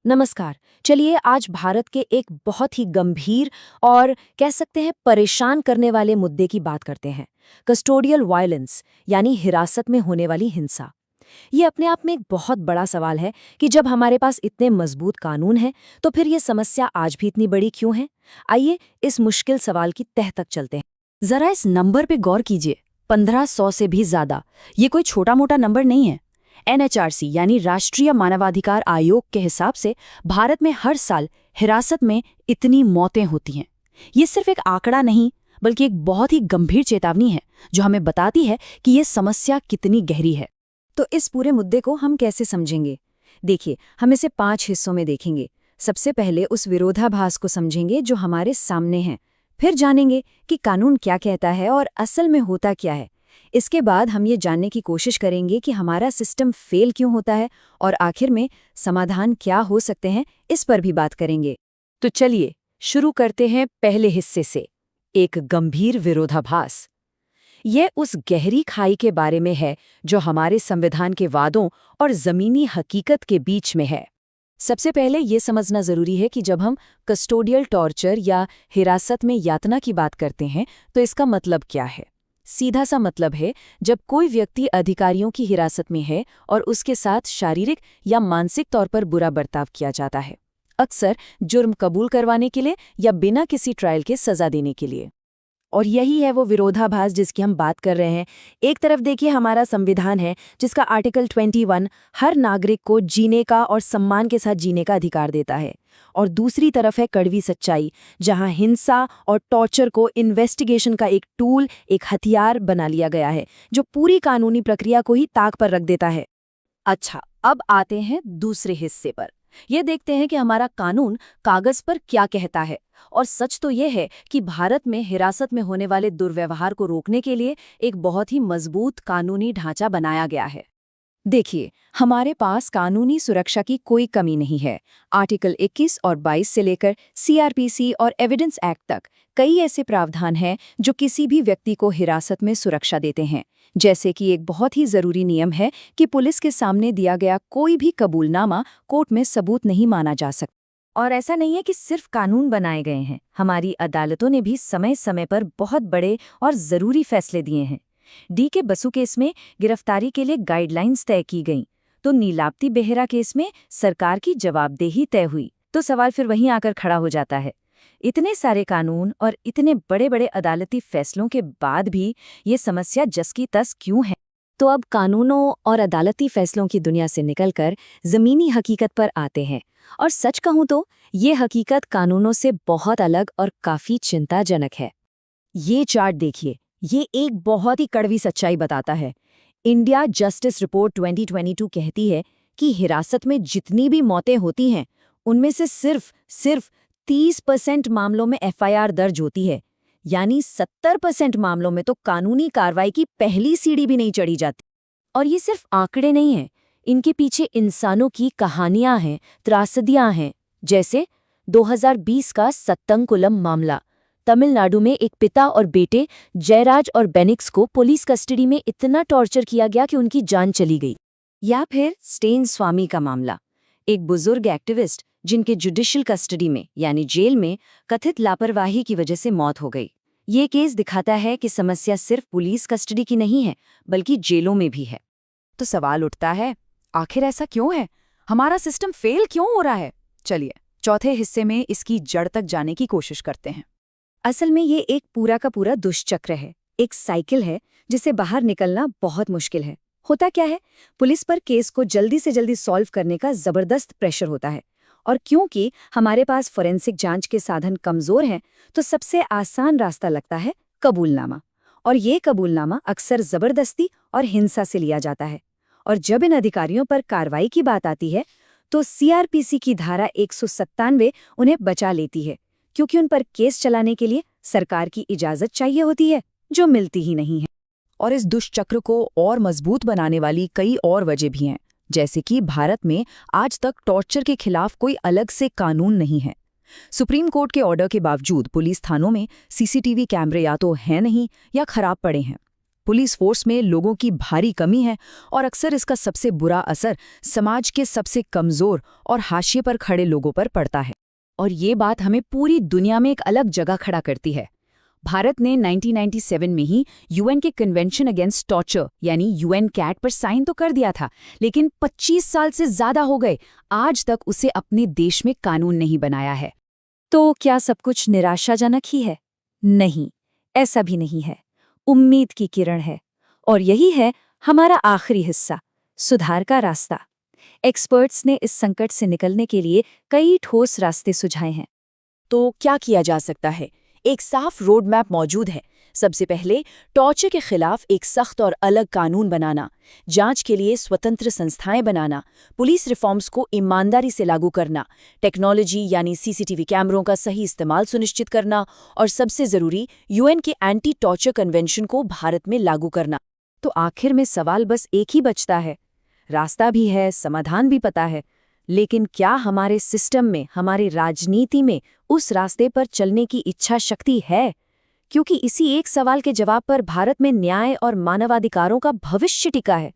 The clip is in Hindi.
नमस्कार। चलिए आज भारत के एक बहुत ही गंभीर और कह सकते हैं परेशान करने वाले मुद्दे की बात करते हैं। कस्टोडियल वायलेंस यानी हिरासत में होने वाली हिंसा। ये अपने आप में एक बहुत बड़ा सवाल है कि जब हमारे पास इतने मजबूत कानून हैं तो फिर ये समस्या आज भी इतनी बड़ी क्यों है। आइए इस मुश्किल सवाल की तह तक चलते हैं। जरा इस नंबर पे गौर कीजिए, 1500 से भी ज्यादा। ये कोई छोटा मोटा नंबर नहीं है। एनएचआरसी यानी राष्ट्रीय मानवाधिकार आयोग के हिसाब से भारत में हर साल हिरासत में इतनी मौतें होती हैं। ये सिर्फ एक आंकड़ा नहीं बल्कि एक बहुत ही गंभीर चेतावनी है जो हमें बताती है कि ये समस्या कितनी गहरी है। तो इस पूरे मुद्दे को हम कैसे समझेंगे? देखिए, हम इसे 5 हिस्सों में देखेंगे। सबसे पहले उस विरोधाभास को समझेंगे जो हमारे सामने है। फिर जानेंगे कि कानून क्या कहता है और असल में होता क्या है। इसके बाद हम ये जानने की कोशिश करेंगे कि हमारा सिस्टम फेल क्यों होता है और आखिर में समाधान क्या हो सकते हैं, इस पर भी बात करेंगे। तो चलिए शुरू करते हैं पहले हिस्से से, एक गंभीर विरोधाभास। यह उस गहरी खाई के बारे में है जो हमारे संविधान के वादों और जमीनी हकीकत के बीच में है। सबसे पहले ये समझना जरूरी है कि जब हम कस्टोडियल टॉर्चर या हिरासत में यातना की बात करते हैं तो इसका मतलब क्या है। सीधा सा मतलब है जब कोई व्यक्ति अधिकारियों की हिरासत में है और उसके साथ शारीरिक या मानसिक तौर पर बुरा बर्ताव किया जाता है, अक्सर जुर्म कबूल करवाने के लिए या बिना किसी ट्रायल के सजा देने के लिए। और यही है वो विरोधाभास जिसकी हम बात कर रहे हैं। एक तरफ देखिए हमारा संविधान है जिसका आर्टिकल 21 हर नागरिक को जीने का और सम्मान के साथ जीने का अधिकार देता है, और दूसरी तरफ है कड़वी सच्चाई जहां हिंसा और टॉर्चर को इन्वेस्टिगेशन का एक टूल, एक हथियार बना लिया गया है जो पूरी कानूनी प्रक्रिया को ही ताक पर रख देता है। अच्छा, अब आते हैं दूसरे हिस्से पर। ये देखते हैं कि हमारा कानून कागज पर क्या कहता है। और सच तो ये है कि भारत में हिरासत में होने वाले दुर्व्यवहार को रोकने के लिए एक बहुत ही मजबूत कानूनी ढांचा बनाया गया है। देखिए, हमारे पास कानूनी सुरक्षा की कोई कमी नहीं है। आर्टिकल 21 और 22 से लेकर सीआरपीसी और एविडेंस एक्ट तक कई ऐसे प्रावधान हैं जो किसी भी व्यक्ति को हिरासत में सुरक्षा देते हैं। जैसे कि एक बहुत ही जरूरी नियम है कि पुलिस के सामने दिया गया कोई भी कबूलनामा कोर्ट में सबूत नहीं माना जा सकता। और ऐसा नहीं है कि सिर्फ कानून बनाए गए हैं, हमारी अदालतों ने भी समय समय पर बहुत बड़े और जरूरी फैसले दिए हैं। डी.के. बसु केस में गिरफ्तारी के लिए गाइडलाइंस तय की गईं, तो नीलाब्ती बेहरा केस में सरकार की जवाबदेही तय हुई। तो सवाल फिर वहीं आकर खड़ा हो जाता है, इतने सारे कानून और इतने बड़े बड़े अदालती फैसलों के बाद भी ये समस्या जस की तस क्यों है? तो अब कानूनों और अदालती फैसलों की दुनिया से निकलकर जमीनी हकीकत पर आते हैं। और सच कहूं तो ये हकीकत कानूनों से बहुत अलग और काफी चिंताजनक है। ये चार्ट देखिए, ये एक बहुत ही कड़वी सच्चाई बताता है। इंडिया जस्टिस रिपोर्ट 2022 कहती है कि हिरासत में जितनी भी मौतें होती हैं उनमें से सिर्फ 30% मामलों में एफआईआर दर्ज होती है, यानी 70% मामलों में तो कानूनी कार्रवाई की पहली सीढ़ी भी नहीं चढ़ी जाती। और ये सिर्फ आंकड़े नहीं हैं, इनके पीछे इंसानों की कहानियां हैं, त्रासदियां हैं। जैसे 2020 का सत्तंकुलम मामला। तमिलनाडु में एक पिता और बेटे जयराज और बेनिक्स को पुलिस कस्टडी में इतना टॉर्चर किया गया कि उनकी जान चली गई। या फिर स्टेन स्वामी का मामला, एक बुजुर्ग एक्टिविस्ट जिनके जुडिशियल कस्टडी में यानी जेल में कथित लापरवाही की वजह से मौत हो गई। ये केस दिखाता है कि समस्या सिर्फ पुलिस कस्टडी की नहीं है बल्कि जेलों में भी है। तो सवाल उठता है, आखिर ऐसा क्यों है? हमारा सिस्टम फेल क्यों हो रहा है? चलिए चौथे हिस्से में इसकी जड़ तक जाने की कोशिश करते हैं। असल में ये एक पूरा का पूरा दुष्चक्र है, एक साइकिल है जिसे बाहर निकलना बहुत मुश्किल है। होता क्या है, पुलिस पर केस को जल्दी से जल्दी सॉल्व करने का जबरदस्त प्रेशर होता है, और क्योंकि हमारे पास फोरेंसिक जांच के साधन कमजोर हैं तो सबसे आसान रास्ता लगता है कबूलनामा। और ये कबूलनामा अक्सर जबरदस्ती और हिंसा से लिया जाता है। और जब इन अधिकारियों पर कार्रवाई की बात आती है तो सीआरपीसी की धारा 197 उन्हें बचा लेती है, क्योंकि उन पर केस चलाने के लिए सरकार की इजाजत चाहिए होती है, जो मिलती ही नहीं है। और इस दुष्चक्र को और मजबूत बनाने वाली कई और वजह भी हैं, जैसे कि भारत में आज तक टॉर्चर के खिलाफ कोई अलग से कानून नहीं है। सुप्रीम कोर्ट के ऑर्डर के बावजूद पुलिस थानों में सीसीटीवी कैमरे या तो हैं नहीं या खराब पड़े हैं। पुलिस फोर्स में लोगों की भारी कमी है और अक्सर इसका सबसे बुरा असर समाज के सबसे कमज़ोर और हाशिए पर खड़े लोगों पर पड़ता है। और ये बात हमें पूरी दुनिया में एक अलग जगह खड़ा करती है। भारत ने 1997 में ही यूएन के कन्वेंशन अगेंस्ट टॉर्चर यानी यूएन कैट पर साइन तो कर दिया था, लेकिन 25 साल से ज़्यादा हो गए, आज तक उसे अपने देश में कानून नहीं बनाया है। तो क्या सब कुछ निराशाजनक ही है? नहीं, ऐसा भी नहीं है। उम्मीद की किरण है। और यही है हमारा आखिरी हिस्सा, सुधार का रास्ता। एक्सपर्ट्स ने इस संकट से निकलने के लिए कई ठोस रास्ते सुझाए हैं। तो क्या किया जा सकता है? एक साफ रोड मैप मौजूद है। सबसे पहले टॉर्चर के खिलाफ एक सख्त और अलग कानून बनाना, जांच के लिए स्वतंत्र संस्थाएं बनाना, पुलिस रिफॉर्म्स को ईमानदारी से लागू करना, टेक्नोलॉजी यानी सीसीटीवी कैमरों का सही इस्तेमाल सुनिश्चित करना और सबसे ज़रूरी यूएन के एंटी टॉर्चर कन्वेंशन को भारत में लागू करना। तो आखिर में सवाल बस एक ही बचता है। रास्ता भी है, समाधान भी पता है, लेकिन क्या हमारे सिस्टम में, हमारी राजनीति में उस रास्ते पर चलने की इच्छा शक्ति है? क्योंकि इसी एक सवाल के जवाब पर भारत में न्याय और मानवाधिकारों का भविष्य टिका है।